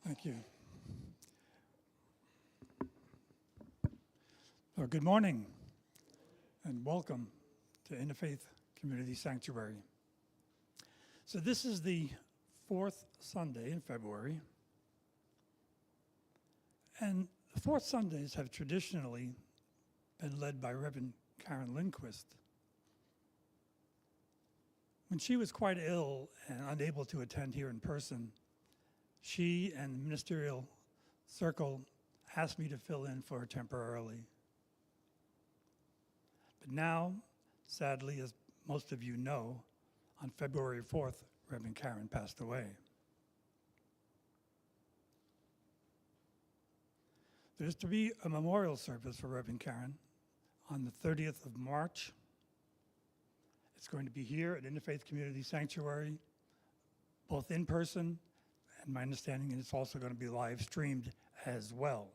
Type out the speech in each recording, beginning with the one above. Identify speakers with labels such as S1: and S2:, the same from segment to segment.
S1: Thank you. Well, good morning and welcome to Interfaith Community Sanctuary. So this is the fourth Sunday in February, and the fourth Sundays have traditionally been led by Reverend Karen Lindquist. When she was quite ill and unable to attend here in person, she and the ministerial circle asked me to fill in for her temporarily. But now, sadly, as most of you know, on February 4th, Reverend Karen passed away. There's to be a memorial service for Reverend Karen on the 30th of March. It's going to be here at Interfaith Community Sanctuary, both in person, and my understanding is it's also going to be live streamed as well.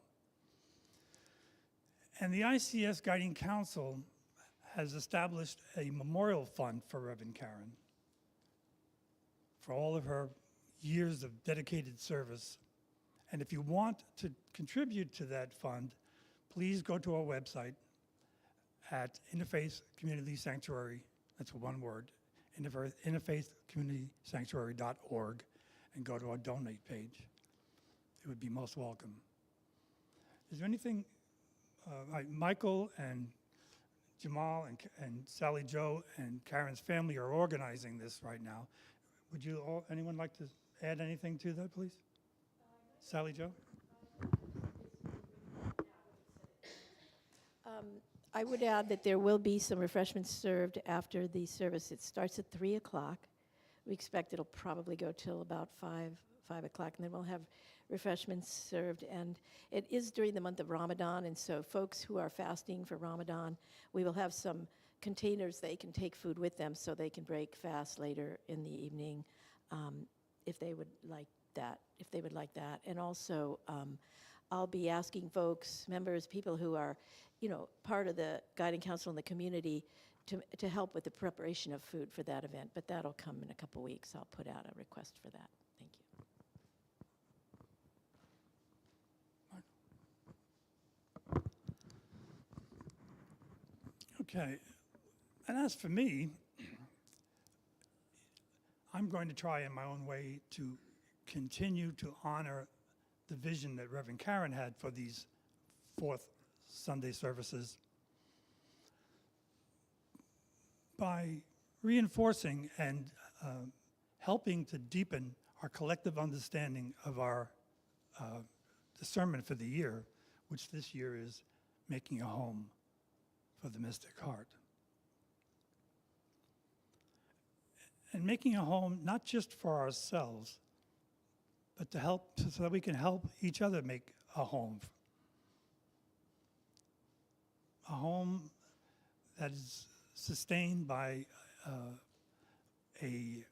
S1: And the ICS Guiding Council has established a memorial fund for Reverend Karen for all of her years of dedicated service. And if you want to contribute to that fund, please go to our website at Interfaith Community Sanctuary, that's one word, interfaithcommunitysanctuary.org, and go to our donate page. It would be most welcome. Is there anything, Michael and Jamal and Sally Jo and Karen's family are organizing this right now. Would you all, anyone like to add anything to that, please? Sally Jo?
S2: I would add that there will be some refreshments served after the service. It starts at 3 o'clock. We expect it'll probably go till about 5 o'clock, and then we'll have refreshments served. And it is during the month of Ramadan, and so folks who are fasting for Ramadan, we will have some containers they can take food with them so they can break fast later in the evening if they would like that. And also, I'll be asking folks, members, people who are, part of the guiding council in the community to help with the preparation of food for that event, but that'll come in a couple weeks. I'll put out a request for that. Thank you.
S1: Okay, and as for me, I'm going to try in my own way to continue to honor the vision that Reverend Karen had for these fourth Sunday services by reinforcing and helping to deepen our collective understanding of our discernment for the year, which this year is making a home for the mystic heart. And making a home not just for ourselves, but to help, so that we can help each other make a home. A home that is sustained by a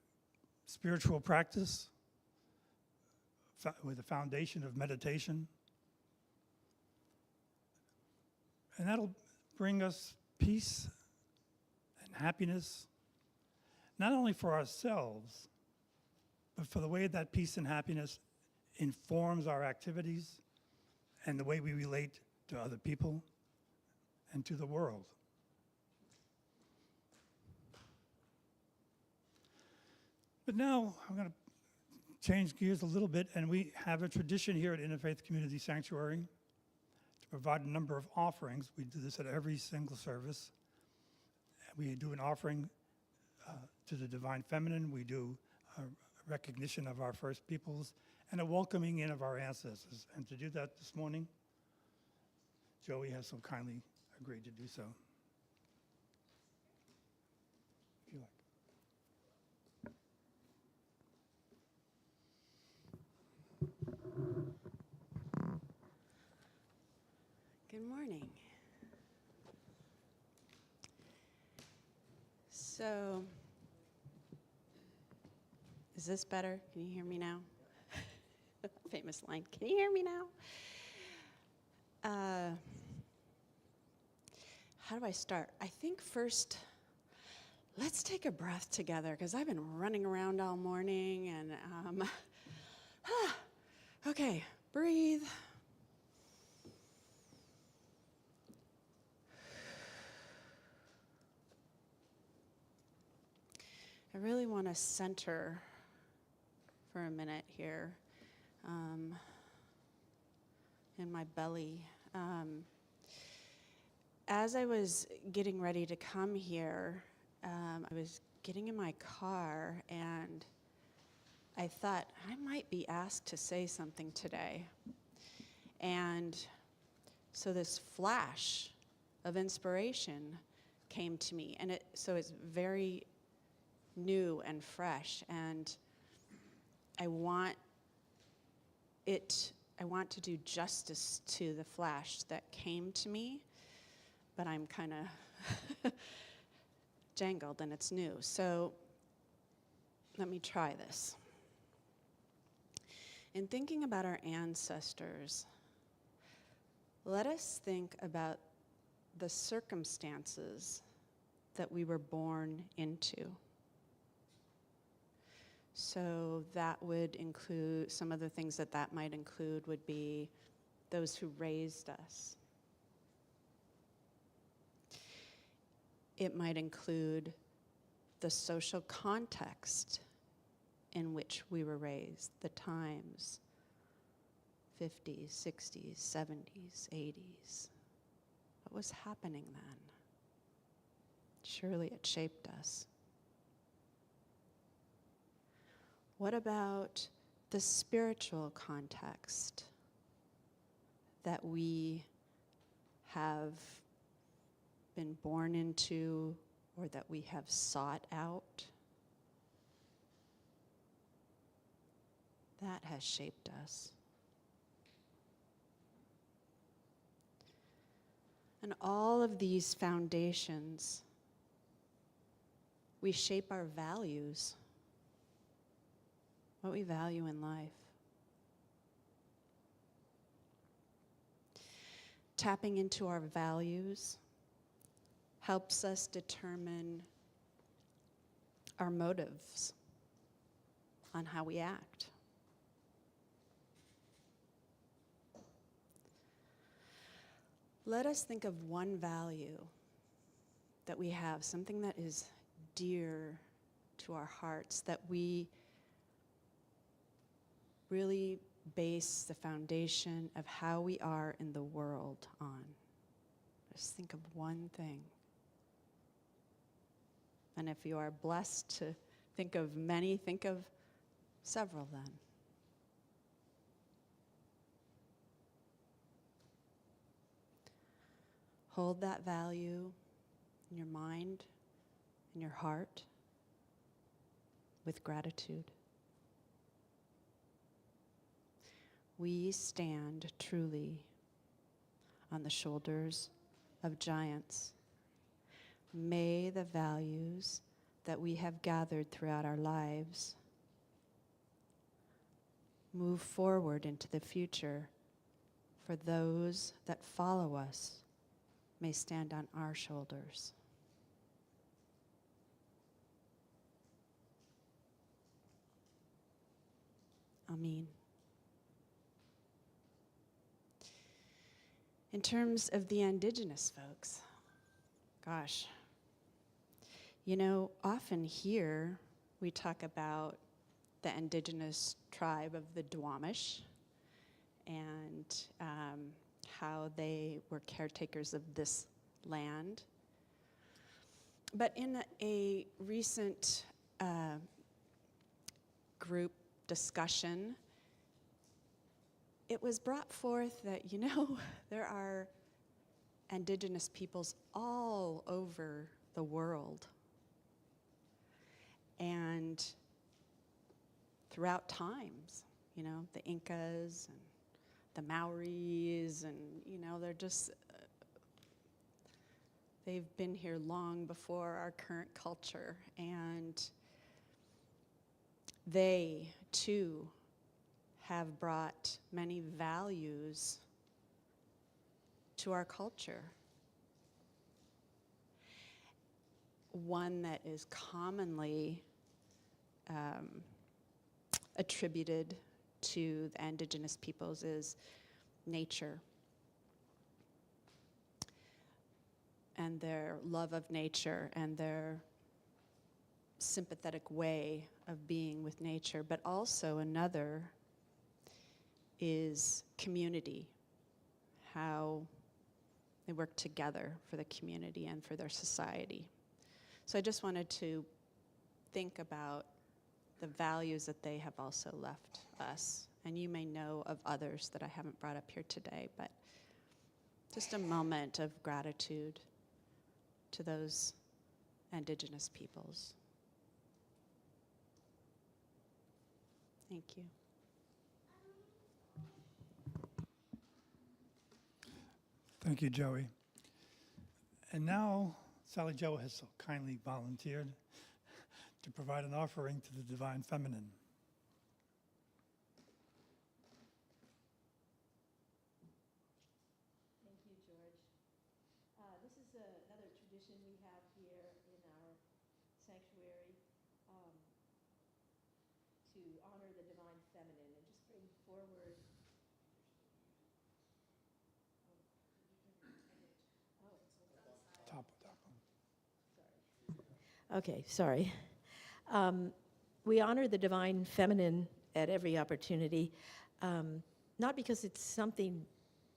S1: spiritual practice with a foundation of meditation. And that'll bring us peace and happiness, not only for ourselves, but for the way that peace and happiness informs our activities and the way we relate to other people and to the world. But now I'm going to change gears a little bit, and we have a tradition here at Interfaith Community Sanctuary to provide a number of offerings. We do this at every single service. We do an offering to the Divine Feminine. We do a recognition of our first peoples and a welcoming in of our ancestors. And to do that this morning, Joey has so kindly agreed to do so. If you like.
S3: Good morning. So, is this better? Can you hear me now? Famous line, can you hear me now? How do I start? I think first, let's take a breath together, because I've been running around all morning, and Okay, breathe. I really want to center for a minute here in my belly. As I was getting ready to come here, I was getting in my car and I thought I might be asked to say something today. And so this flash of inspiration came to me, and so it's very new and fresh, and I want to do justice to the flash that came to me, but I'm kind of jangled and it's new. So let me try this. In thinking about our ancestors, let us think about the circumstances that we were born into. So that would include, some of the things that might include would be those who raised us. It might include the social context in which we were raised, the times, 50s, 60s, 70s, 80s. What was happening then? Surely it shaped us. What about the spiritual context that we have been born into or that we have sought out? That has shaped us. And all of these foundations, we shape our values, what we value in life. Tapping into our values helps us determine our motives on how we act. Let us think of one value that we have, something that is dear to our hearts, that we really base the foundation of how we are in the world on. Just think of one thing. And if you are blessed to think of many, think of several then. Hold that value in your mind, in your heart, with gratitude. We stand truly on the shoulders of giants. May the values that we have gathered throughout our lives move forward into the future for those that follow us may stand on our shoulders. Amen. In terms of the indigenous folks, gosh, you know, often here we talk about the indigenous tribe of the Duwamish and how they were caretakers of this land. But in a recent group discussion, it was brought forth that, you know, there are indigenous peoples all over the world. And throughout times, you know, the Incas and the Maoris, and, you know, they're just, they've been here long before our current culture. And they, too, have brought many values to our culture. One that is commonly attributed to the indigenous peoples is nature and their love of nature and their sympathetic way of being with nature. But also another is community, how they work together for the community and for their society. So I just wanted to think about the values that they have also left us. And you may know of others that I haven't brought up here today, but just a moment of gratitude to those indigenous peoples. Thank you.
S1: Thank you, Joey. And now Sally Jo has so kindly volunteered to provide an offering to the Divine Feminine.
S2: Thank you, George. This is another tradition we have here in our sanctuary to honor the Divine Feminine and just bring forward.
S1: Top.
S2: Okay, sorry. We honor the Divine Feminine at every opportunity, not because it's something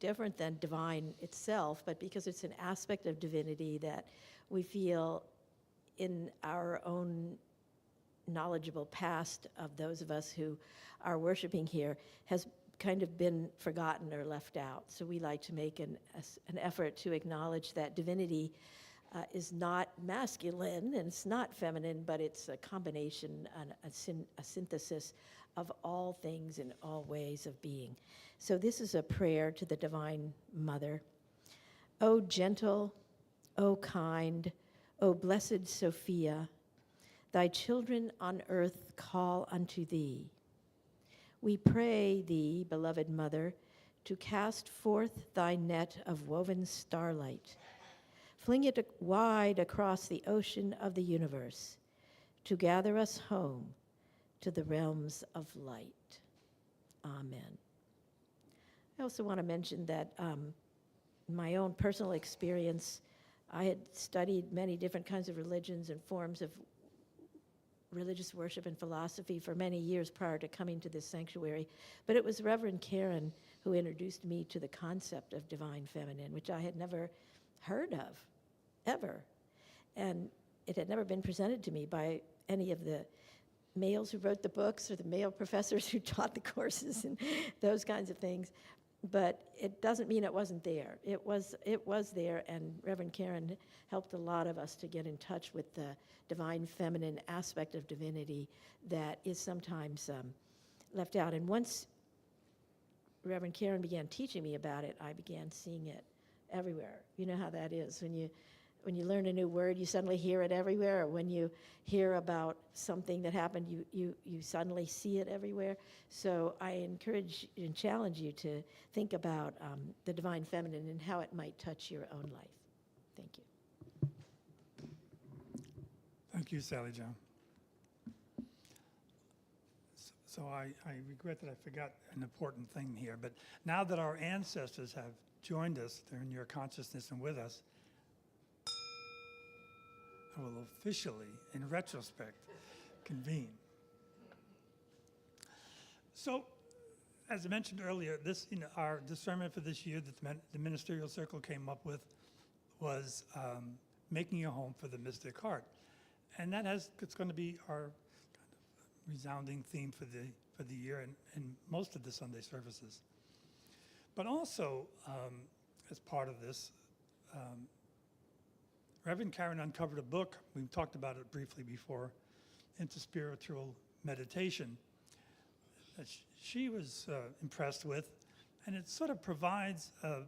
S2: different than divine itself, but because it's an aspect of divinity that we feel in our own knowledgeable past of those of us who are worshiping here has kind of been forgotten or left out. So we like to make an effort to acknowledge that divinity is not masculine and it's not feminine, but it's a combination, a synthesis of all things and all ways of being. So this is a prayer to the Divine Mother. O gentle, O kind, O blessed Sophia, thy children on earth call unto thee. We pray thee, beloved Mother, to cast forth thy net of woven starlight. Fling it wide across the ocean of the universe to gather us home to the realms of light. Amen. I also want to mention that in my own personal experience, I had studied many different kinds of religions and forms of religious worship and philosophy for many years prior to coming to this sanctuary. But it was Reverend Karen who introduced me to the concept of Divine Feminine, which I had never heard of, ever. And it had never been presented to me by any of the males who wrote the books or the male professors who taught the courses and those kinds of things. But it doesn't mean it wasn't there. It was there, and Reverend Karen helped a lot of us to get in touch with the divine feminine aspect of divinity that is sometimes left out. And once Reverend Karen began teaching me about it, I began seeing it everywhere. You know how that is. When you learn a new word, you suddenly hear it everywhere. Or when you hear about something that happened, you suddenly see it everywhere. So I encourage and challenge you to think about the divine feminine and how it might touch your own life. Thank you.
S1: Thank you, Sally Jo. So I regret that I forgot an important thing here, but now that our ancestors have joined us, they're in your consciousness and with us, I will officially, in retrospect, convene. So, as I mentioned earlier, our discernment for this year that the Ministerial Circle came up with was making a home for the mystic heart. And it's going to be our kind of resounding theme for the year and most of the Sunday services. But also, as part of this, Reverend Karen uncovered a book, we talked about it briefly before, Into Spiritual Meditation, that she was impressed with, and it sort of provides a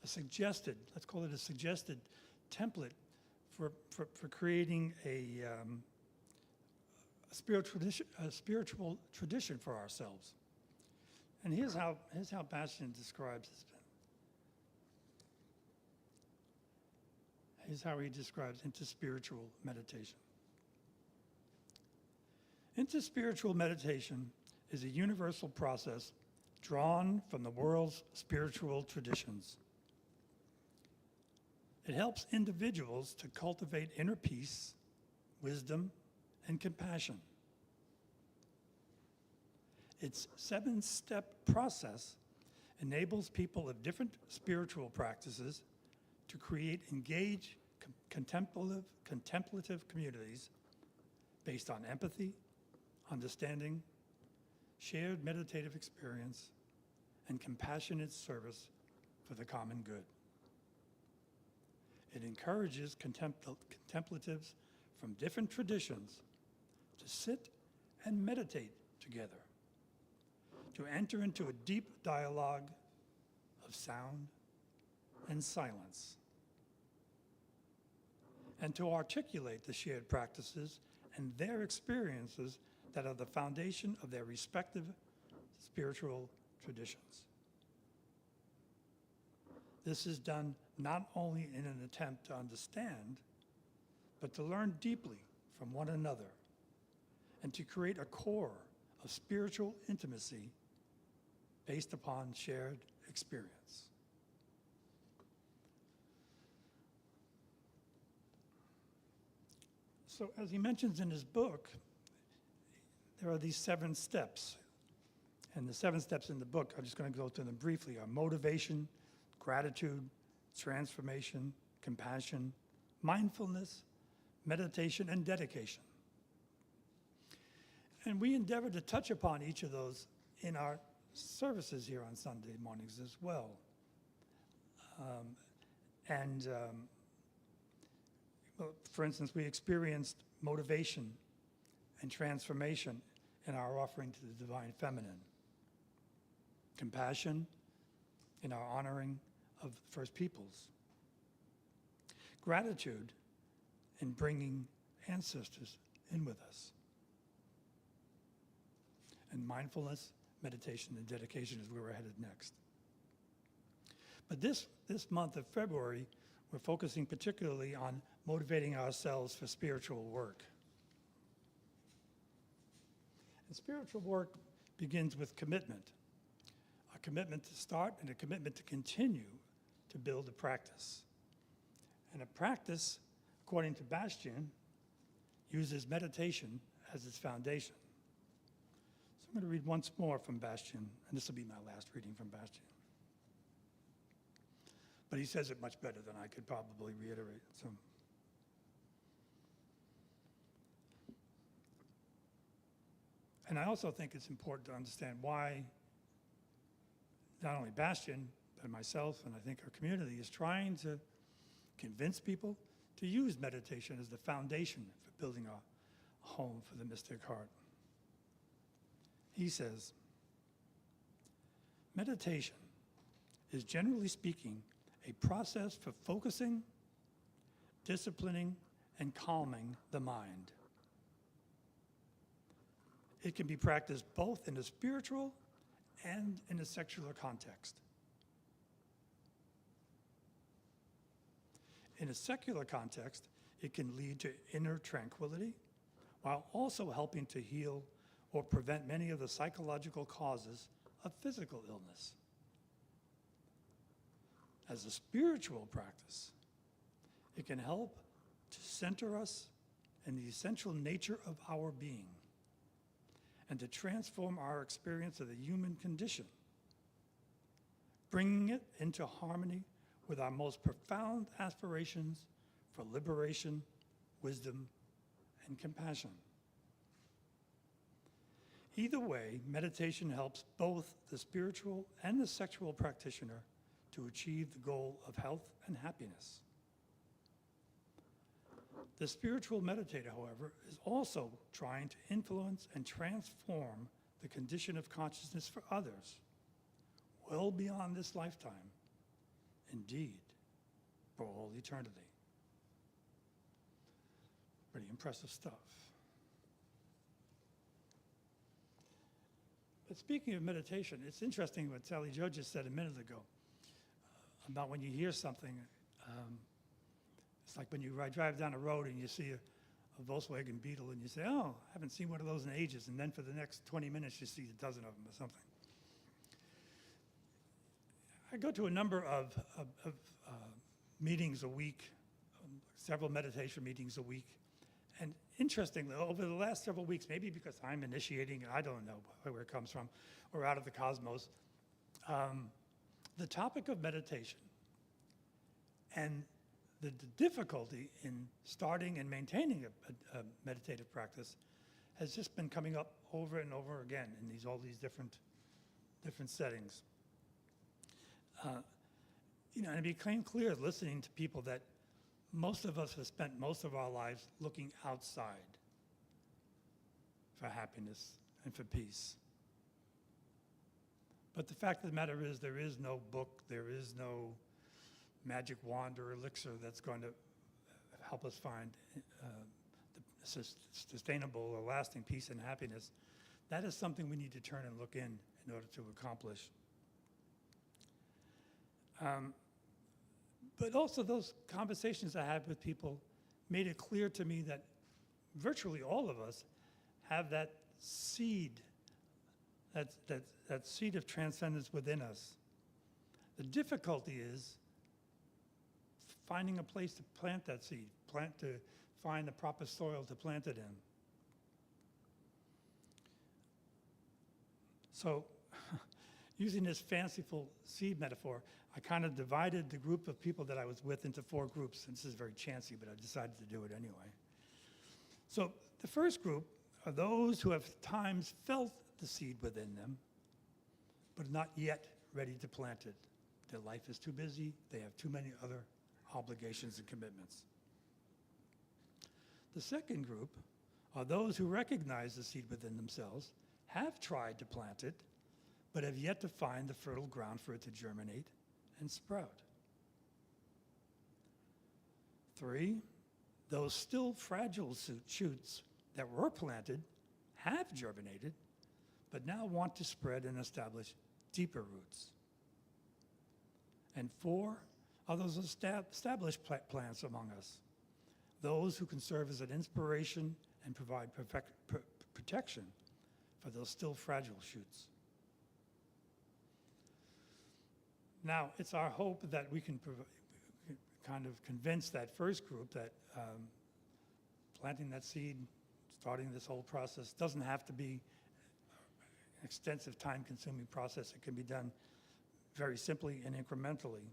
S1: suggested, let's call it a suggested template for creating a spiritual tradition for ourselves. And here's how Bastian describes this. Here's how he describes into spiritual meditation. Into spiritual meditation is a universal process drawn from the world's spiritual traditions. It helps individuals to cultivate inner peace, wisdom, and compassion. Its 7-step process enables people of different spiritual practices to create engaged, contemplative communities based on empathy, understanding, shared meditative experience, and compassionate service for the common good. It encourages contemplatives from different traditions to sit and meditate together, to enter into a deep dialogue of sound and silence, and to articulate the shared practices and their experiences that are the foundation of their respective spiritual traditions. This is done not only in an attempt to understand, but to learn deeply from one another and to create a core of spiritual intimacy based upon shared experience. So as he mentions in his book, there are these 7 steps. And the 7 steps in the book, I'm just going to go through them briefly, are motivation, gratitude, transformation, compassion, mindfulness, meditation, and dedication. And we endeavor to touch upon each of those in our services here on Sunday mornings as well. Well, for instance, we experienced motivation and transformation in our offering to the Divine Feminine, compassion in our honoring of the First Peoples, gratitude in bringing ancestors in with us, and mindfulness, meditation, and dedication is where we're headed next. But this month of February, we're focusing particularly on motivating ourselves for spiritual work. And spiritual work begins with commitment, a commitment to start and a commitment to continue to build a practice. And a practice, according to Bastian, uses meditation as its foundation. So I'm going to read once more from Bastian, and this will be my last reading from Bastian. But he says it much better than I could probably reiterate. So, and I also think it's important to understand why not only Bastian, but myself, and I think our community is trying to convince people to use meditation as the foundation for building a home for the mystic heart. He says, meditation is, generally speaking, a process for focusing, disciplining, and calming the mind. It can be practiced both in a spiritual and in a secular context. In a secular context, it can lead to inner tranquility while also helping to heal or prevent many of the psychological causes of physical illness. As a spiritual practice, it can help to center us in the essential nature of our being and to transform our experience of the human condition, bringing it into harmony with our most profound aspirations for liberation, wisdom, and compassion. Either way, meditation helps both the spiritual and the sexual practitioner to achieve the goal of health and happiness. The spiritual meditator, however, is also trying to influence and transform the condition of consciousness for others, well beyond this lifetime, indeed, for all eternity. Pretty impressive stuff. But speaking of meditation, it's interesting what Sally Jo just said a minute ago about when you hear something. It's like when you drive down a road and you see a Volkswagen Beetle and you say, oh, I haven't seen one of those in ages. And then for the next 20 minutes, you see a dozen of them or something. I go to a number of meetings a week, several meditation meetings a week. And interestingly, over the last several weeks, maybe because I'm initiating, I don't know where it comes from, or out of the cosmos, the topic of meditation and the difficulty in starting and maintaining a meditative practice has just been coming up over and over again in all these different settings. And it became clear listening to people that most of us have spent most of our lives looking outside for happiness and for peace. But the fact of the matter is there is no book, there is no magic wand or elixir that's going to help us find sustainable or lasting peace and happiness. That is something we need to turn and look in order to accomplish. But also those conversations I had with people made it clear to me that virtually all of us have that seed, that seed of transcendence within us. The difficulty is finding a place to plant that seed, to find the proper soil to plant it in. So using this fanciful seed metaphor, I kind of divided the group of people that I was with into 4 groups. And this is very chancy, but I decided to do it anyway. So the first group are those who have at times felt the seed within them, but not yet ready to plant it. Their life is too busy. They have too many other obligations and commitments. The second group are those who recognize the seed within themselves, have tried to plant it, but have yet to find the fertile ground for it to germinate and sprout. 3, those still fragile shoots that were planted have germinated, but now want to spread and establish deeper roots. And 4 are those established plants among us, those who can serve as an inspiration and provide protection for those still fragile shoots. Now, it's our hope that we can kind of convince that first group that planting that seed, starting this whole process, doesn't have to be an extensive, time-consuming process. It can be done very simply and incrementally.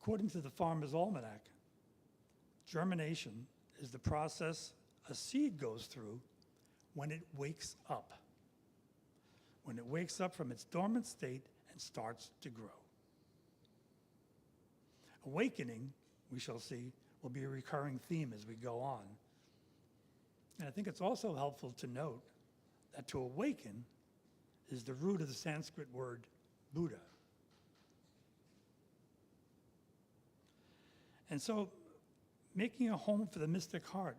S1: According to the Farmer's Almanac, germination is the process a seed goes through when it wakes up. When it wakes up from its dormant state and starts to grow. Awakening, we shall see, will be a recurring theme as we go on. And I think it's also helpful to note that to awaken is the root of the Sanskrit word Buddha. And so making a home for the mystic heart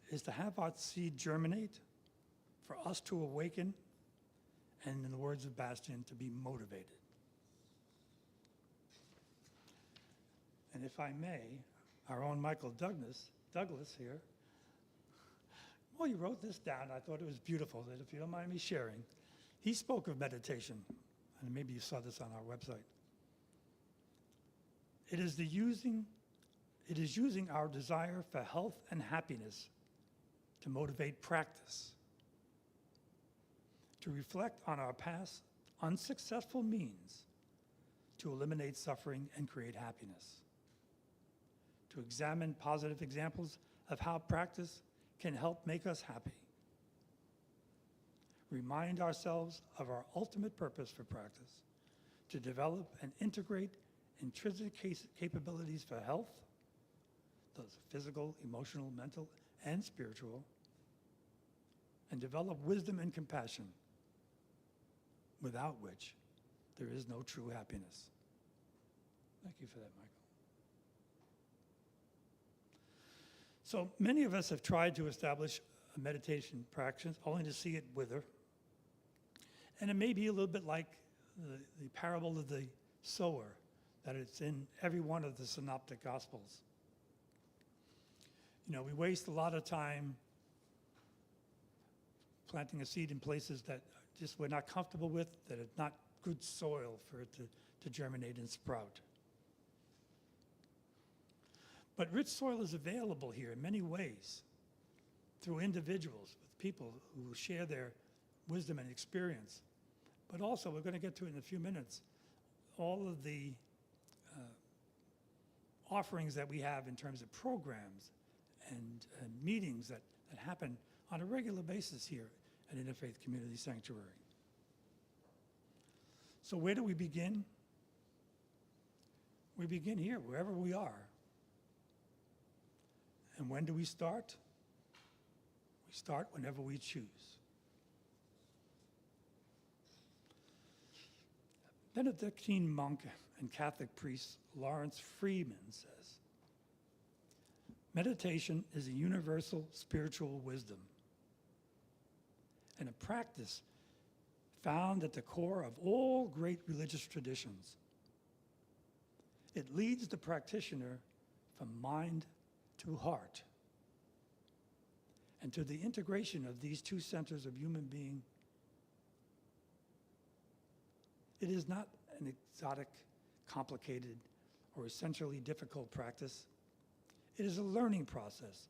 S1: is to have our seed germinate, for us to awaken, and in the words of Bastian, to be motivated. And if I may, our own Michael Douglas here, well, you wrote this down. I thought it was beautiful, that if you don't mind me sharing, he spoke of meditation, and maybe you saw this on our website. It is using our desire for health and happiness to motivate practice, to reflect on our past unsuccessful means to eliminate suffering and create happiness, to examine positive examples of how practice can help make us happy, remind ourselves of our ultimate purpose for practice, to develop and integrate intrinsic capabilities for health, those physical, emotional, mental, and spiritual, and develop wisdom and compassion, without which there is no true happiness. Thank you for that, Michael. So many of us have tried to establish a meditation practice only to see it wither. And it may be a little bit like the parable of the sower, that it's in every one of the synoptic gospels. You know, we waste a lot of time planting a seed in places that just we're not comfortable with, that it's not good soil for it to germinate and sprout. But rich soil is available here in many ways through individuals, with people who share their wisdom and experience. But also, we're going to get to it in a few minutes, all of the offerings that we have in terms of programs and meetings that happen on a regular basis here at Interfaith Community Sanctuary. So where do we begin? We begin here, wherever we are. And when do we start? We start whenever we choose. Benedictine monk and Catholic priest Lawrence Freeman says, meditation is a universal spiritual wisdom and a practice found at the core of all great religious traditions. It leads the practitioner from mind to heart and to the integration of these two centers of human being. It is not an exotic, complicated, or essentially difficult practice. It is a learning process,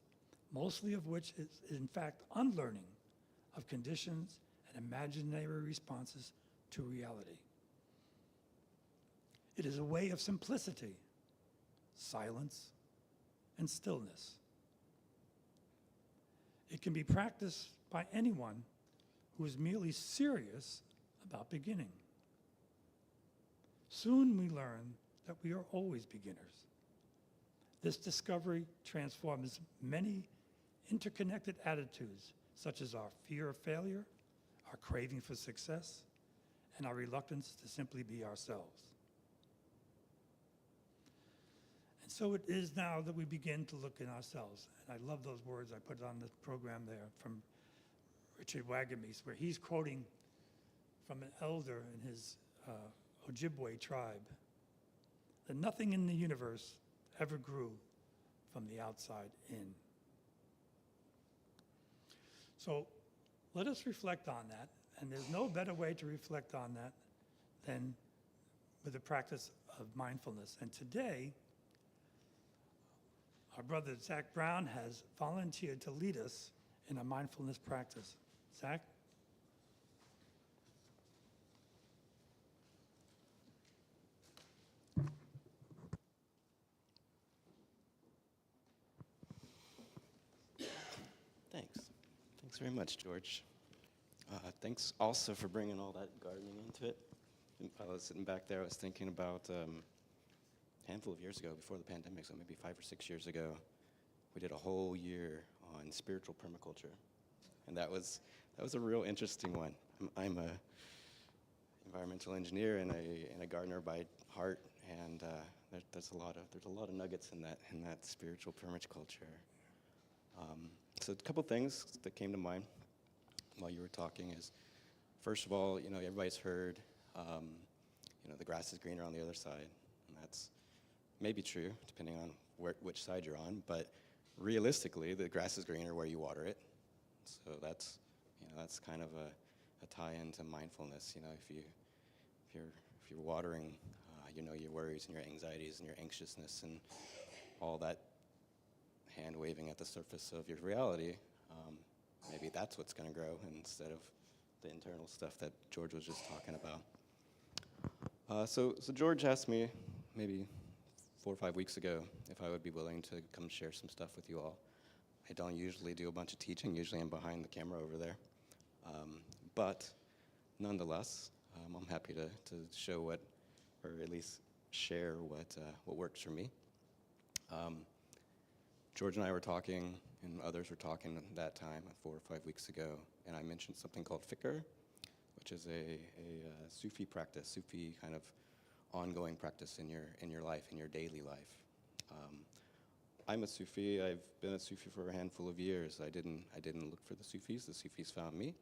S1: mostly of which is in fact unlearning of conditions and imaginary responses to reality. It is a way of simplicity, silence, and stillness. It can be practiced by anyone who is merely serious about beginning. Soon we learn that we are always beginners. This discovery transforms many interconnected attitudes, such as our fear of failure, our craving for success, and our reluctance to simply be ourselves. And so it is now that we begin to look in ourselves. And I love those words I put on the program there from Richard Wagamese, where he's quoting from an elder in his Ojibwe tribe, that nothing in the universe ever grew from the outside in. So let us reflect on that, and there's no better way to reflect on that than with the practice of mindfulness. And today, our brother Zach Brown has volunteered to lead us in a mindfulness practice. Zach?
S4: Thanks very much, George. Thanks also for bringing all that gardening into it. And while I was sitting back there, I was thinking about a handful of years ago, before the pandemic, so maybe 5 or 6 years ago, we did a whole year on spiritual permaculture, and that was a real interesting one. I'm a environmental engineer and a gardener by heart, and there's a lot of nuggets in that spiritual permaculture. So a couple things that came to mind while you were talking is, first of all, everybody's heard, the grass is greener on the other side, and that's maybe true depending on which side you're on, but realistically, the grass is greener where you water it. So that's kind of a tie-in to mindfulness. If you're watering, your worries and your anxieties and your anxiousness and all that hand waving at the surface of your reality, maybe that's what's going to grow instead of the internal stuff that George was just talking about. So George asked me maybe 4 or 5 weeks ago if I would be willing to come share some stuff with you all. I don't usually do a bunch of teaching. Usually I'm behind the camera over there. But nonetheless, I'm happy to show or at least share what works for me. George and I were talking, and others were talking at that time, 4 or 5 weeks ago, and I mentioned something called fikr, which is a Sufi practice, Sufi kind of ongoing practice in your life, in your daily life. I'm a Sufi. I've been a Sufi for a handful of years. I didn't look for the Sufis. The Sufis found me,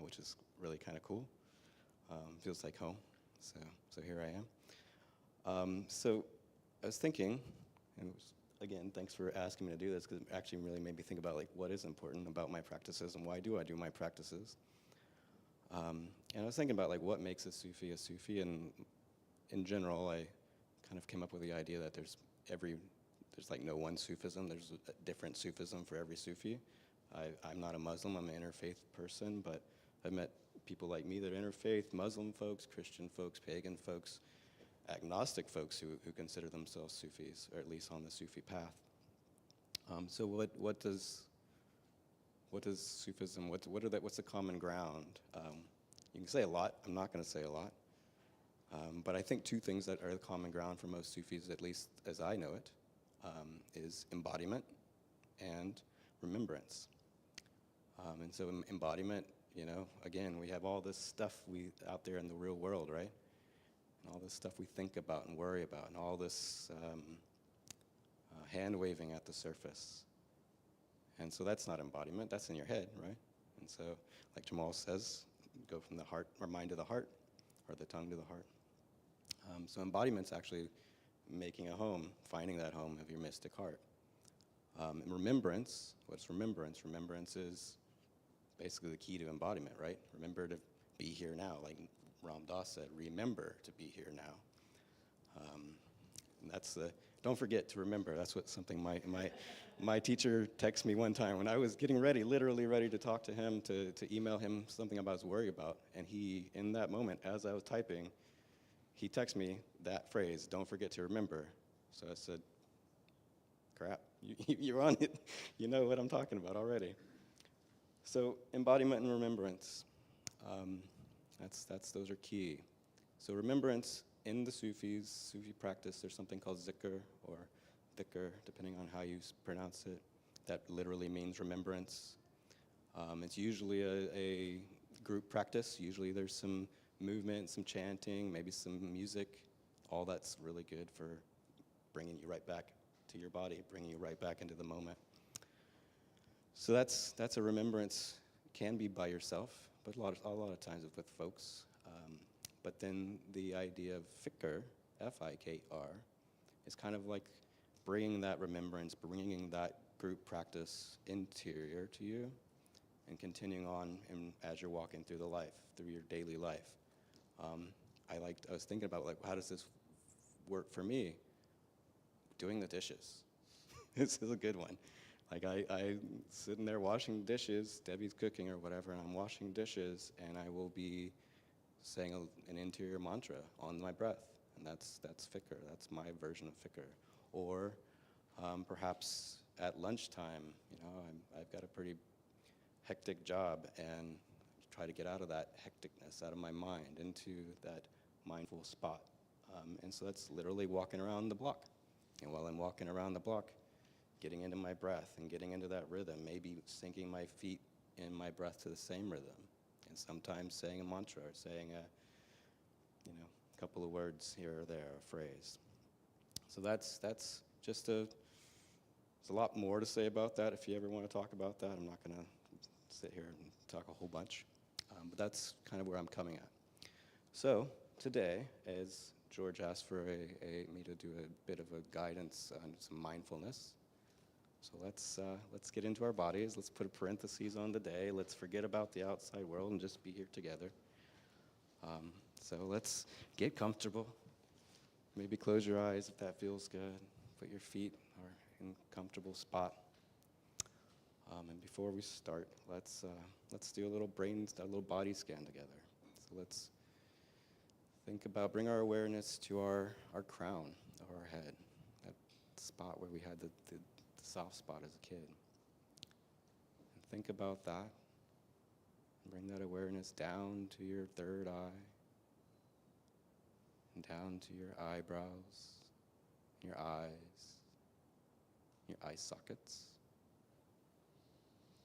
S4: which is really kind of cool. Feels like home. So here I am. So I was thinking, and again, thanks for asking me to do this, because it actually really made me think about like what is important about my practices and why do I do my practices. And I was thinking about like what makes a Sufi, and in general, I kind of came up with the idea that there's like no one Sufism. There's a different Sufism for every Sufi. I'm not a Muslim. I'm an interfaith person, but I've met people like me that are interfaith, Muslim folks, Christian folks, pagan folks, agnostic folks who consider themselves Sufis, or at least on the Sufi path. So what does Sufism? What's the common ground? You can say a lot. I'm not going to say a lot. But I think two things that are the common ground for most Sufis, at least as I know it, is embodiment and remembrance. And so embodiment, again, we have all this stuff out there in the real world, right? And all this stuff we think about and worry about, and all this hand waving at the surface. And so that's not embodiment, that's in your head, right? And so, like Jamal says, go from the heart or mind to the heart, or the tongue to the heart. So embodiment's actually making a home, finding that home of your mystic heart. And remembrance, what's remembrance? Remembrance is basically the key to embodiment, right? Remember to be here now, like Ram Dass said, remember to be here now. And that's don't forget to remember. That's what something my teacher texted me one time when I was getting ready, literally ready to talk to him, to email him something I was worried about. And he, in that moment, as I was typing, he texted me that phrase, don't forget to remember. So I said, crap, you're on it. You know what I'm talking about already. So embodiment and remembrance, those are key. So remembrance in the Sufi practice, there's something called zikr or dhikr, depending on how you pronounce it. That literally means remembrance. It's usually a group practice. Usually there's some movement, some chanting, maybe some music. All that's really good for bringing you right back to your body, bringing you right back into the moment. So that's a remembrance. Can be by yourself, but a lot of times with folks. But then the idea of fikr, F-I-K-R, is kind of like bringing that remembrance, bringing that group practice interior to you, and continuing on as you're walking through your daily life. I was thinking about how does this work for me? Doing the dishes. This is a good one. Like I sitting there washing dishes, Debbie's cooking or whatever, and I'm washing dishes, and I will be saying an interior mantra on my breath, and that's fikr. That's my version of fikr. Or perhaps at lunchtime, I've got a pretty hectic job, and try to get out of that hecticness, out of my mind, into that mindful spot. And so that's literally walking around the block. And while I'm walking around the block, getting into my breath and getting into that rhythm, maybe sinking my feet in my breath to the same rhythm, and sometimes saying a mantra or saying a couple of words here or there, a phrase. So that's just there's a lot more to say about that if you ever want to talk about that. I'm not going to sit here and talk a whole bunch, but that's kind of where I'm coming at. So today, as George asked for me to do a bit of a guidance on some mindfulness. So let's get into our bodies. Let's put a parenthesis on the day. Let's forget about the outside world and just be here together. So let's get comfortable. Maybe close your eyes if that feels good. Put your feet in a comfortable spot. And before we start, let's do a little body scan together. So let's bring our awareness to our crown of our head, that spot where we had the soft spot as a kid. And think about that. And bring that awareness down to your third eye, and down to your eyebrows, your eyes, your eye sockets.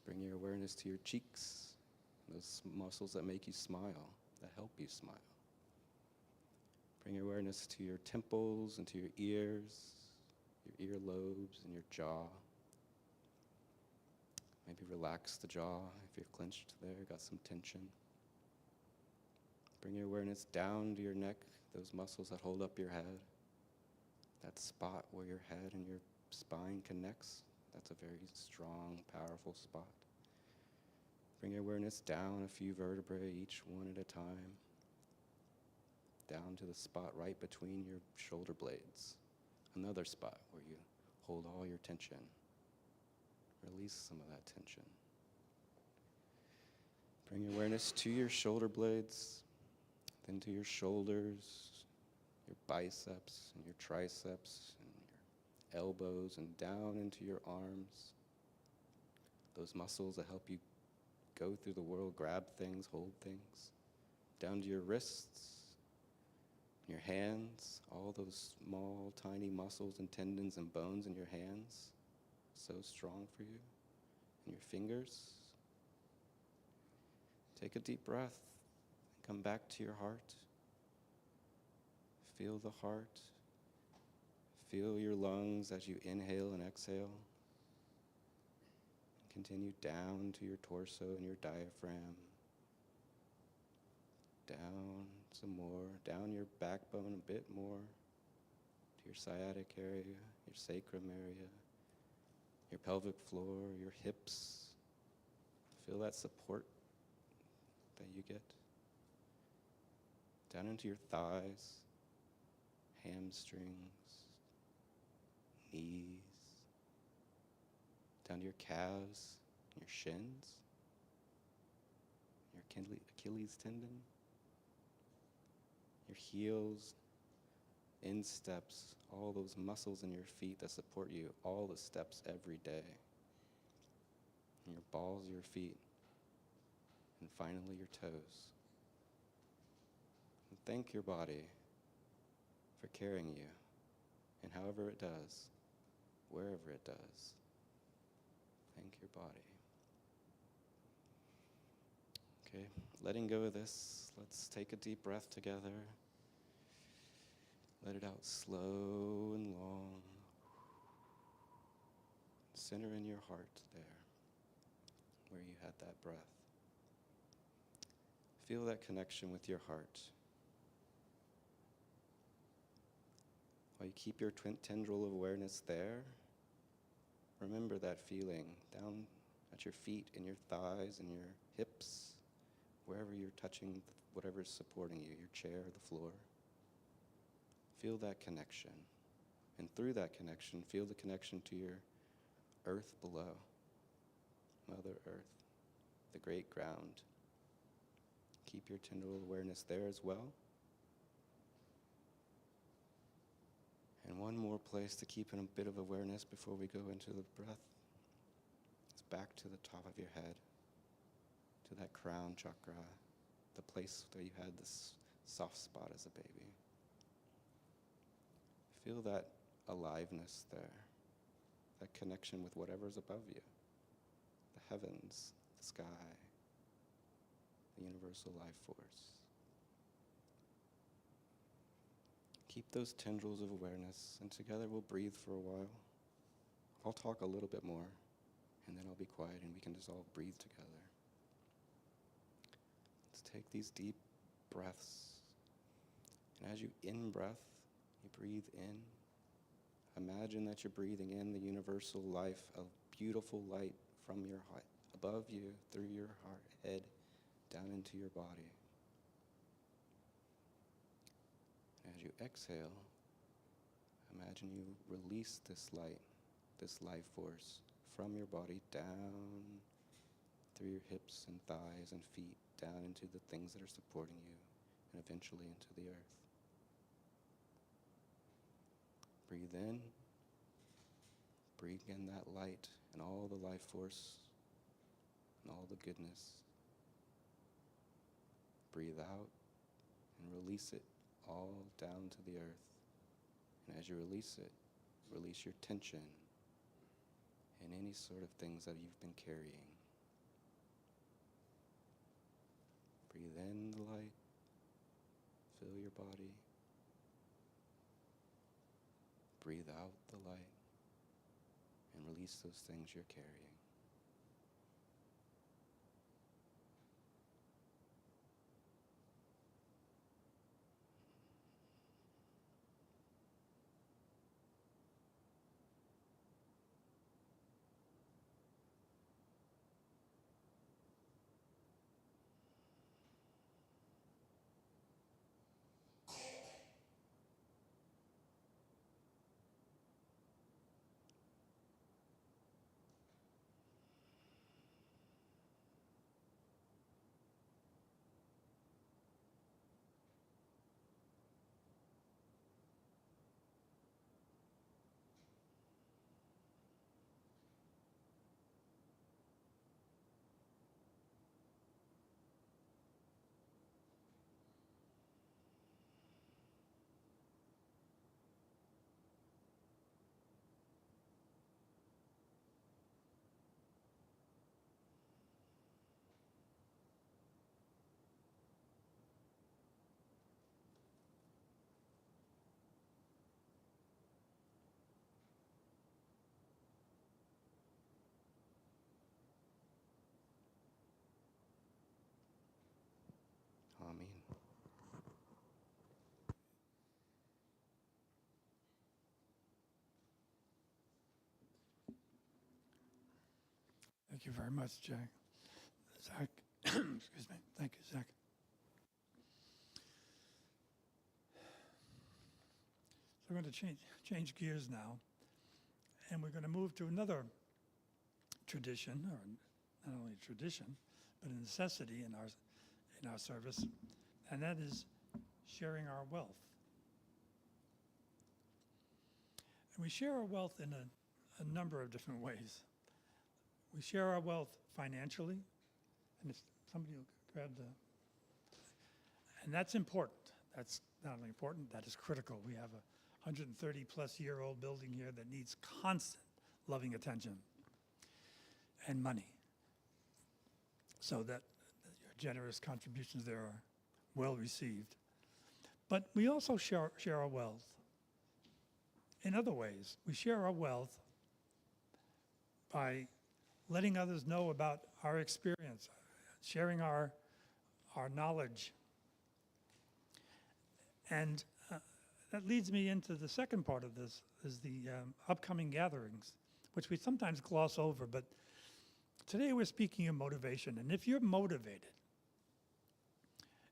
S4: Bring your awareness to your cheeks, those muscles that make you smile, that help you smile. Bring your awareness to your temples and to your ears, your earlobes and your jaw. Maybe relax the jaw if you're clenched there, got some tension. Bring your awareness down to your neck, those muscles that hold up your head, that spot where your head and your spine connects. That's a very strong, powerful spot. Bring your awareness down a few vertebrae, each one at a time, down to the spot right between your shoulder blades. Another spot where you hold all your tension. Release some of that tension. Bring your awareness to your shoulder blades, then to your shoulders, your biceps and your triceps and your elbows, and down into your arms. Those muscles that help you go through the world, grab things, hold things. Down to your wrists, your hands, all those small, tiny muscles and tendons and bones in your hands, so strong for you. And your fingers. Take a deep breath and come back to your heart. Feel the heart. Feel your lungs as you inhale and exhale. And continue down to your torso and your diaphragm. Down some more, down your backbone a bit more, to your sciatic area, your sacrum area, your pelvic floor, your hips. Feel that support that you get. Down into your thighs, hamstrings, knees, down to your calves, your shins, your Achilles tendon, your heels, insteps, all those muscles in your feet that support you, all the steps every day, and your balls of your feet, and finally your toes. And thank your body for carrying you, and however it does, wherever it does. Thank your body. Okay, letting go of this, let's take a deep breath together. Let it out slow and long. Center in your heart there, where you had that breath. Feel that connection with your heart. While you keep your tendril of awareness there, remember that feeling down at your feet, in your thighs, and your hips, wherever you're touching, whatever's supporting you, your chair, the floor. Feel that connection. And through that connection, feel the connection to your earth below, Mother Earth, the great ground. Keep your tendril awareness there as well. And one more place to keep in a bit of awareness before we go into the breath is back to the top of your head, to that crown chakra, the place where you had this soft spot as a baby. Feel that aliveness there, that connection with whatever's above you, the heavens, the sky, the universal life force. Keep those tendrils of awareness, and together we'll breathe for a while. I'll talk a little bit more, and then I'll be quiet and we can just all breathe together. Let's take these deep breaths. And as you in-breath, you breathe in. Imagine that you're breathing in the universal life of beautiful light from your heart, above you, through your heart, head, down into your body. As you exhale, imagine you release this light, this life force from your body down through your hips and thighs and feet, down into the things that are supporting you, and eventually into the earth. Breathe in, breathe in that light and all the life force and all the goodness. Breathe out and release it all down to the earth. And as you release it, release your tension and any sort of things that you've been carrying. Breathe in the light, fill your body. Breathe out the light and release those things you're carrying.
S1: Thank you very much, Jack. Zach, excuse me. Thank you, Zach. So we're going to change gears now, and we're going to move to another tradition, or not only a tradition, but a necessity in our service, and that is sharing our wealth. And we share our wealth in a number of different ways. We share our wealth financially, and if somebody will grab and that's important. That's not only important, that is critical. We have a 130-plus-year-old building here that needs constant loving attention and money, so that your generous contributions there are well received. But we also share our wealth in other ways. We share our wealth by letting others know about our experience, sharing our knowledge. And that leads me into the second part of this, is the upcoming gatherings, which we sometimes gloss over, but today we're speaking of motivation. And if you're motivated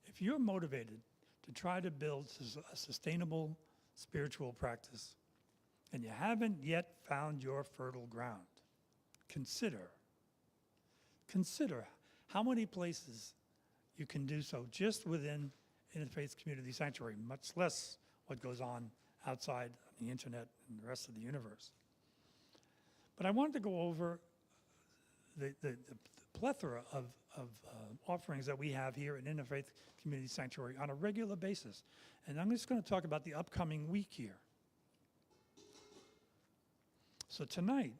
S1: to try to build a sustainable spiritual practice, and you haven't yet found your fertile ground, consider how many places you can do so just within Interfaith Community Sanctuary, much less what goes on outside on the internet and the rest of the universe. But I wanted to go over the plethora of offerings that we have here at Interfaith Community Sanctuary on a regular basis. And I'm just going to talk about the upcoming week here. So tonight,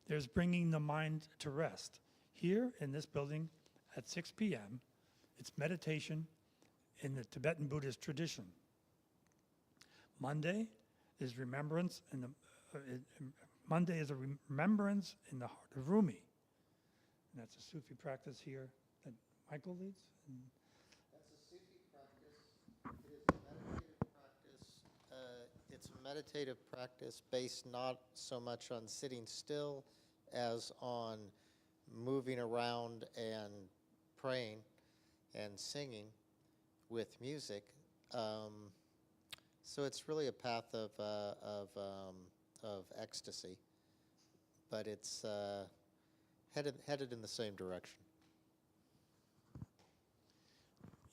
S1: there's Bringing the Mind to Rest. Here in this building at 6 p.m., it's meditation in the Tibetan Buddhist tradition. Monday is remembrance Monday is a remembrance in the heart of Rumi. And that's a Sufi practice here that Michael leads.
S5: That's a Sufi practice. It's a meditative practice based not so much on sitting still as on moving around and praying and singing with music. So it's really a path of ecstasy, but it's headed in the same direction.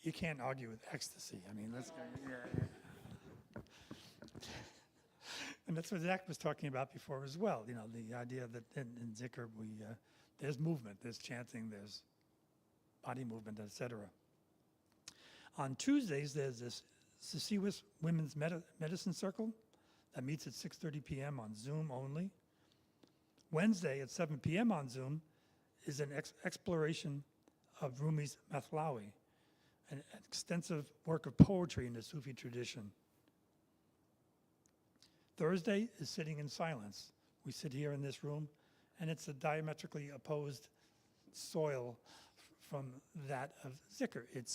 S1: You can't argue with ecstasy. I mean, let's go. Yeah. And that's what Zach was talking about before as well. You know, the idea that in Zikr there's movement, there's chanting, there's body movement, etc. On Tuesdays, there's this Sisiwas Women's Medicine Circle that meets at 6:30 p.m. on Zoom only. Wednesday at 7 p.m. on Zoom is an exploration of Rumi's Mathlawi, an extensive work of poetry in the Sufi tradition. Thursday is Sitting in Silence. We sit here in this room, and it's a diametrically opposed soil from that of Zikr. It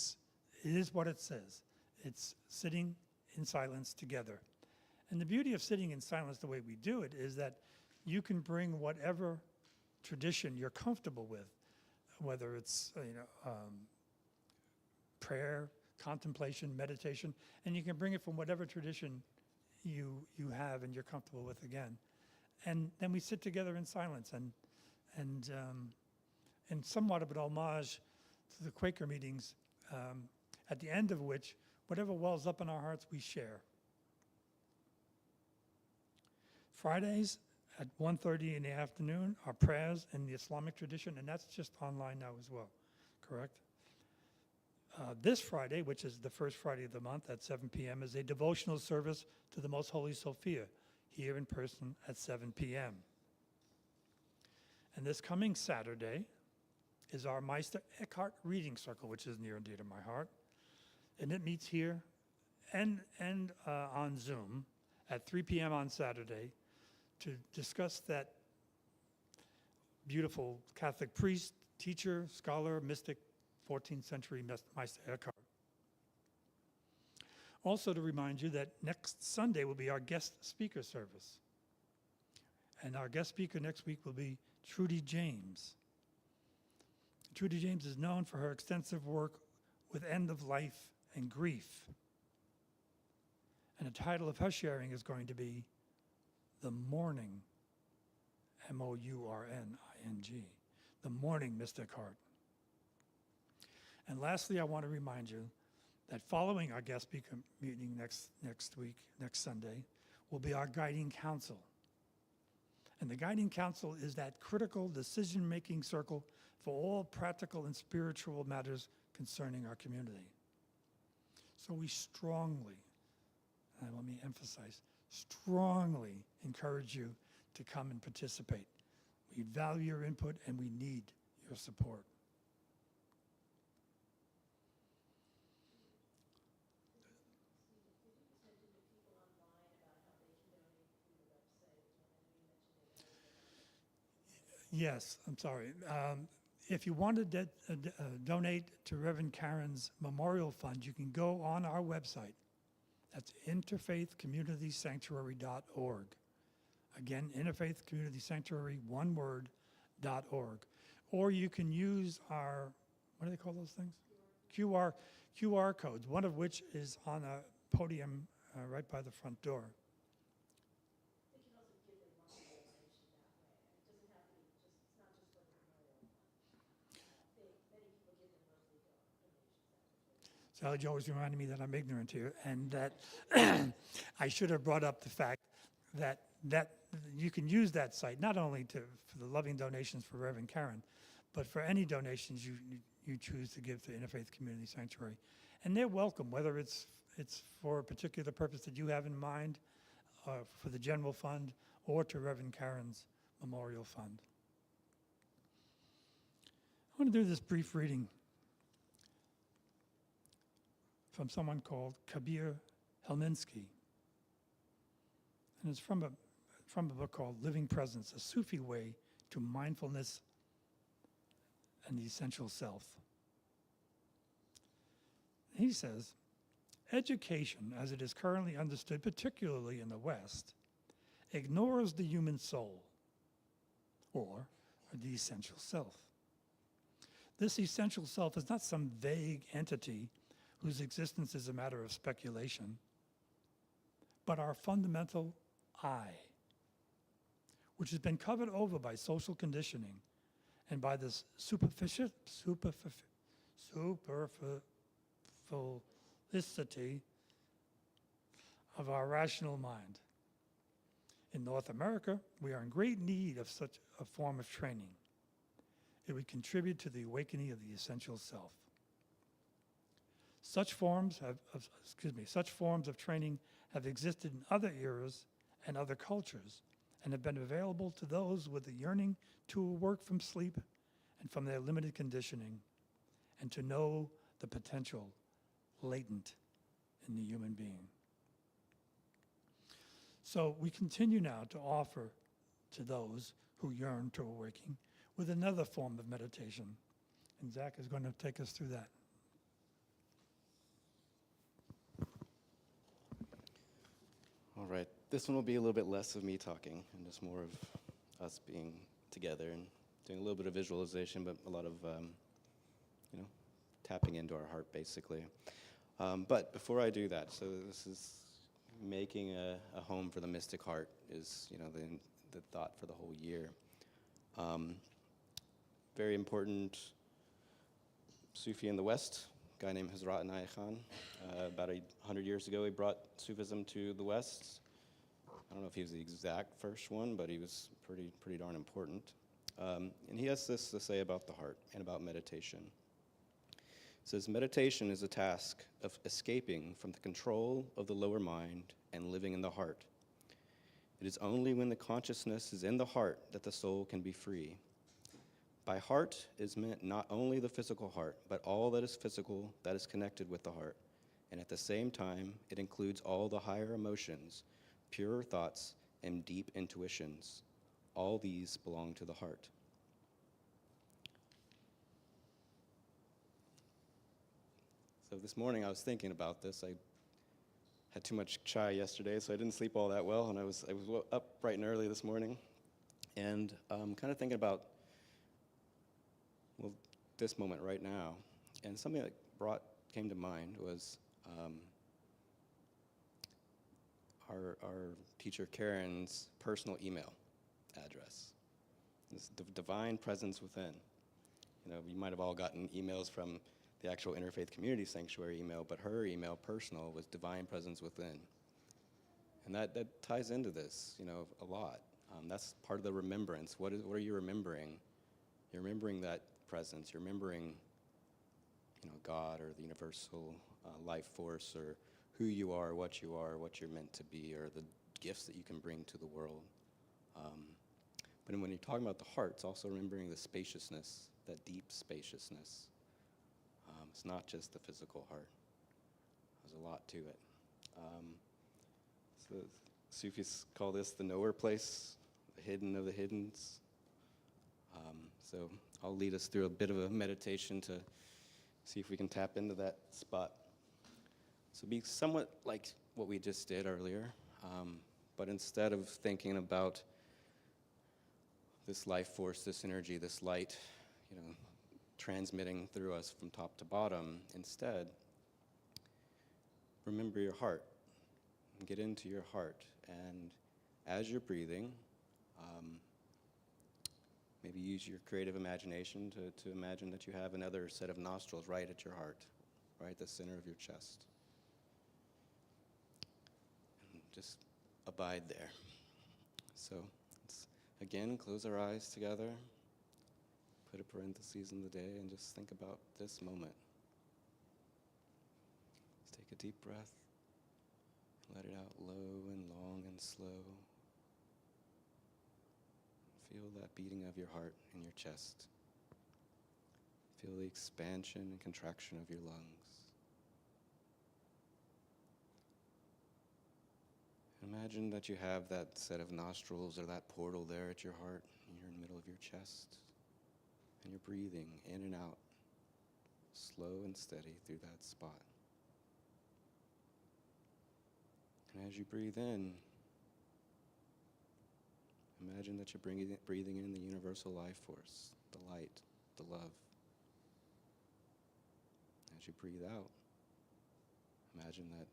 S1: is what it says. It's sitting in silence together. And the beauty of sitting in silence the way we do it is that you can bring whatever tradition you're comfortable with, whether it's prayer, contemplation, meditation, and you can bring it from whatever tradition you have and you're comfortable with again. And then we sit together in silence and somewhat of an homage to the Quaker meetings, at the end of which, whatever wells up in our hearts, we share. Fridays at 1:30 in the afternoon are prayers in the Islamic tradition, and that's just online now as well, correct? This Friday, which is the first Friday of the month at 7 p.m., is a devotional service to the Most Holy Sophia, here in person at 7 p.m. And this coming Saturday is our Meister Eckhart Reading Circle, which is near and dear to my heart. And it meets here and on Zoom at 3 p.m. on Saturday to discuss that beautiful Catholic priest, teacher, scholar, mystic, 14th century Meister Eckhart. Also to remind you that next Sunday will be our guest speaker service. And our guest speaker next week will be Trudy James. Trudy James is known for her extensive work with end of life and grief. And the title of her sharing is going to be The Mourning, M-O-U-R-N-I-N-G, The Mourning Mystic Heart. And lastly, I want to remind you that following our guest speaker meeting next week, next Sunday, will be our guiding council. And the guiding council is that critical decision-making circle for all practical and spiritual matters concerning our community. So we strongly, and let me emphasize, strongly encourage you to come and participate. We value your input and we need your support. Yes, I'm sorry. If you want to donate to Reverend Karen's Memorial Fund, you can go on our website. That's interfaithcommunitysanctuary.org. Again, interfaithcommunitysanctuary, one word, .org. Or you can use our, what do they call those things? QR codes, one of which is on a podium right by the front door. Sally Jo always reminded me that I'm ignorant here, and that I should have brought up the fact that you can use that site not only for the loving donations for Reverend Karen, but for any donations you choose to give to Interfaith Community Sanctuary. And they're welcome, whether it's for a particular purpose that you have in mind, for the general fund, or to Reverend Karen's Memorial Fund. I want to do this brief reading from someone called Kabir Helminski. And it's from a book called Living Presence, A Sufi Way to Mindfulness and the Essential Self. He says, education, as it is currently understood, particularly in the West, ignores the human soul, or the essential self. This essential self is not some vague entity whose existence is a matter of speculation, but our fundamental I, which has been covered over by social conditioning and by this superficity of our rational mind. In North America, we are in great need of such a form of training. It would contribute to the awakening of the essential self. Such forms of training have existed in other eras and other cultures and have been available to those with a yearning to awake from sleep and from their limited conditioning and to know the potential latent in the human being. So we continue now to offer to those who yearn to awaken with another form of meditation. And Zach is going to take us through that.
S4: All right, this one will be a little bit less of me talking and just more of us being together and doing a little bit of visualization, but a lot of, tapping into our heart, basically. But before I do that, so this is making a home for the mystic heart is, the thought for the whole year. Very important Sufi in the West, a guy named Hazrat Inayat Khan. About 100 years ago, he brought Sufism to the West. I don't know if he was the exact first one, but he was pretty darn important. And he has this to say about the heart and about meditation. It says, meditation is a task of escaping from the control of the lower mind and living in the heart. It is only when the consciousness is in the heart that the soul can be free. By heart is meant not only the physical heart, but all that is physical that is connected with the heart. And at the same time, it includes all the higher emotions, purer thoughts, and deep intuitions. All these belong to the heart. So this morning I was thinking about this. I had too much chai yesterday, so I didn't sleep all that well, and I was up bright and early this morning, and kind of thinking about, well, this moment right now. And something that came to mind was our teacher Karen's personal email address. This divine presence within. You know, you might have all gotten emails from the actual Interfaith Community Sanctuary email, but her email, personal, was divine presence within. And that ties into this, you know, a lot. That's part of the remembrance. What are you remembering? You're remembering that presence. You're remembering, you know, God or the universal life force, or who you are, what you're meant to be, or the gifts that you can bring to the world. But when you're talking about the heart, it's also remembering the spaciousness, that deep spaciousness. It's not just the physical heart. There's a lot to it. So Sufis call this the nowhere place, the hidden of the hiddens. So I'll lead us through a bit of a meditation to see if we can tap into that spot. So be somewhat like what we just did earlier, but instead of thinking about this life force, this energy, this light, you know, transmitting through us from top to bottom, instead, remember your heart. Get into your heart, and as you're breathing, maybe use your creative imagination to imagine that you have another set of nostrils right at your heart, right at the center of your chest. And just abide there. So let's again close our eyes together, put a parenthesis in the day, and just think about this moment. Let's take a deep breath. Let it out low and long and slow. Feel that beating of your heart in your chest. Feel the expansion and contraction of your lungs. Imagine that you have that set of nostrils or that portal there at your heart, and you're in the middle of your chest. And you're breathing in and out, slow and steady through that spot. And as you breathe in, imagine that you're breathing in the universal life force, the light, the love. As you breathe out, imagine that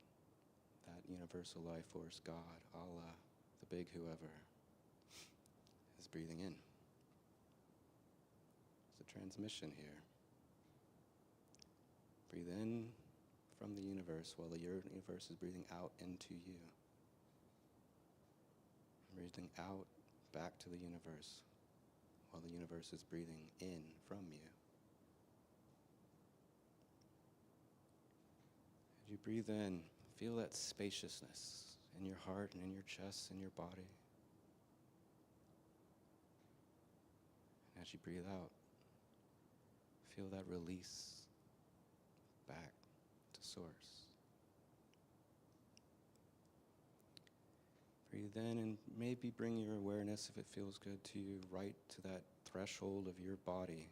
S4: universal life force, God, Allah, the big whoever, is breathing in. It's a transmission here. Breathe in from the universe while the universe is breathing out into you. Breathing out back to the universe while the universe is breathing in from you. As you breathe in, feel that spaciousness in your heart and in your chest and your body. And as you breathe out, feel that release back to source. Breathe in and maybe bring your awareness, if it feels good to you, right to that threshold of your body,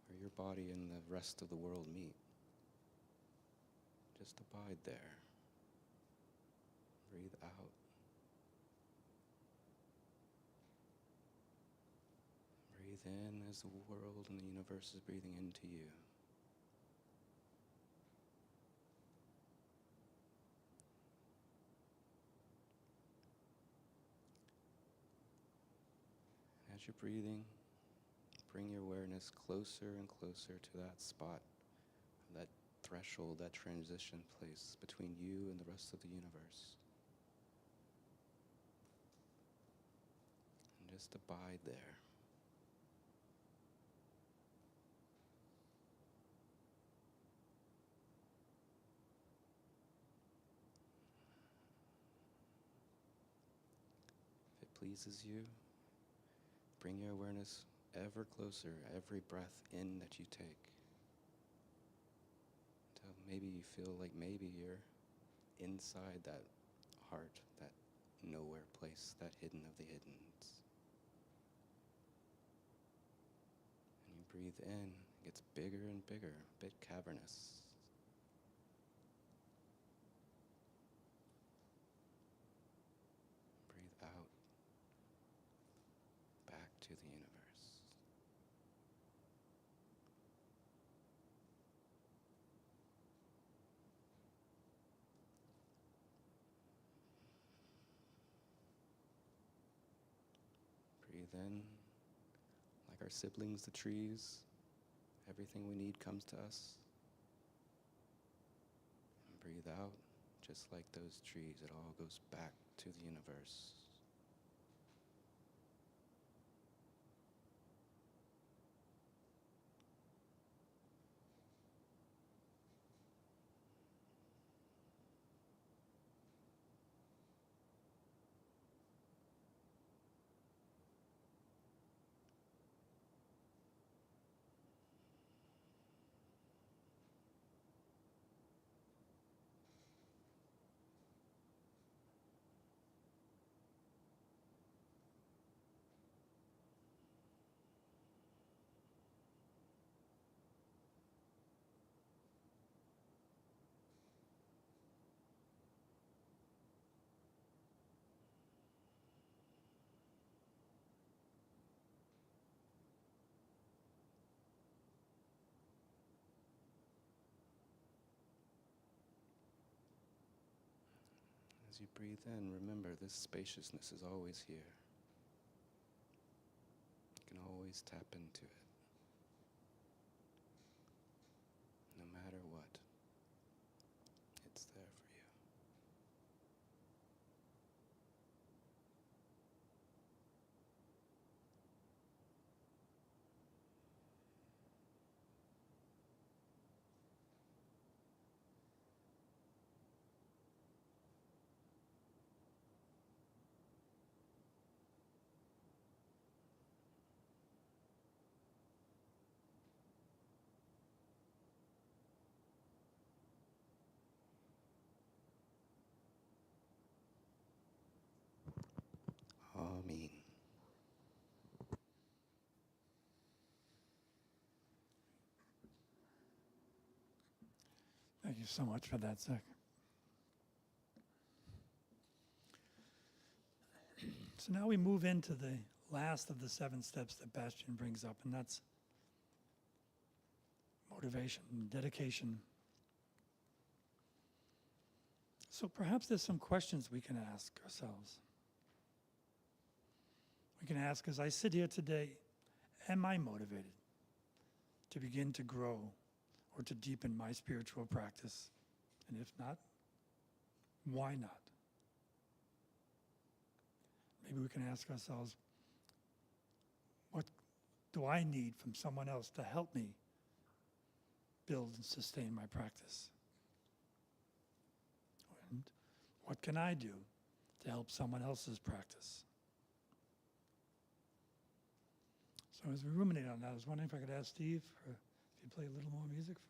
S4: where your body and the rest of the world meet. Just abide there. Breathe out. Breathe in as the world and the universe is breathing into you. As you're breathing, bring your awareness closer and closer to that spot, that threshold, that transition place between you and the rest of the universe. And just abide there. If it pleases you, bring your awareness ever closer, every breath in that you take. Until maybe you feel like maybe you're inside that heart, that nowhere place, that hidden of the hiddens. And you breathe in, it gets bigger and bigger, a bit cavernous. Breathe out, back to the universe. breathe in, like our siblings, the trees, everything we need comes to us. And breathe out, just like those trees, it all goes back to the universe. As you breathe in, remember this spaciousness is always here. You can always tap into it. No matter what, it's there for you. Amen.
S1: Thank you so much for that, Zach. So now we move into the last of the 7 steps that Bastian brings up, and that's motivation and dedication. So perhaps there's some questions we can ask ourselves. We can ask, as I sit here today, am I motivated to begin to grow or to deepen my spiritual practice? And if not, why not? Maybe we can ask ourselves, what do I need from someone else to help me build and sustain my practice? And what can I do to help someone else's practice? So as we ruminate on that, I was wondering if I could ask Steve if he'd play a little more music for us.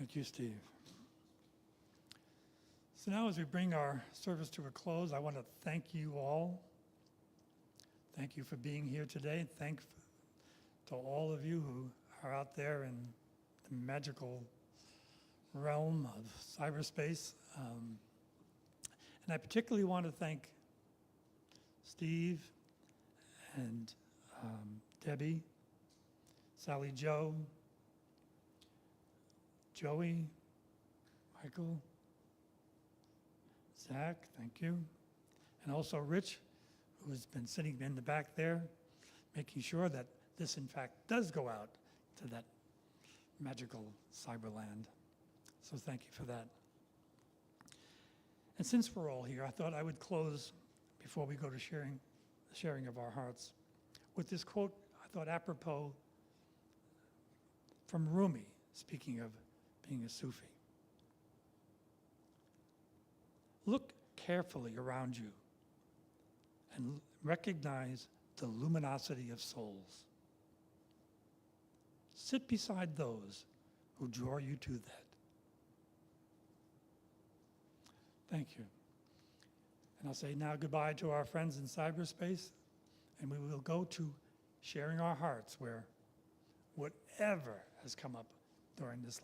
S1: Thank you, Steve. So now as we bring our service to a close, I want to thank you all. Thank you for being here today. Thanks to all of you who are out there in the magical realm of cyberspace. And I particularly want to thank Steve and Debbie, Sally Jo, Joey, Michael, Zach, thank you. And also Rich, who has been sitting in the back there, making sure that this, in fact, does go out to that magical cyberland. So thank you for that. And since we're all here, I thought I would close, before we go to the sharing of our hearts, with this quote I thought apropos from Rumi, speaking of being a Sufi. Look carefully around you and recognize the luminosity of souls. Sit beside those who draw you to that. Thank you. And I'll say now goodbye to our friends in cyberspace, and we will go to sharing our hearts, where whatever has come up during this last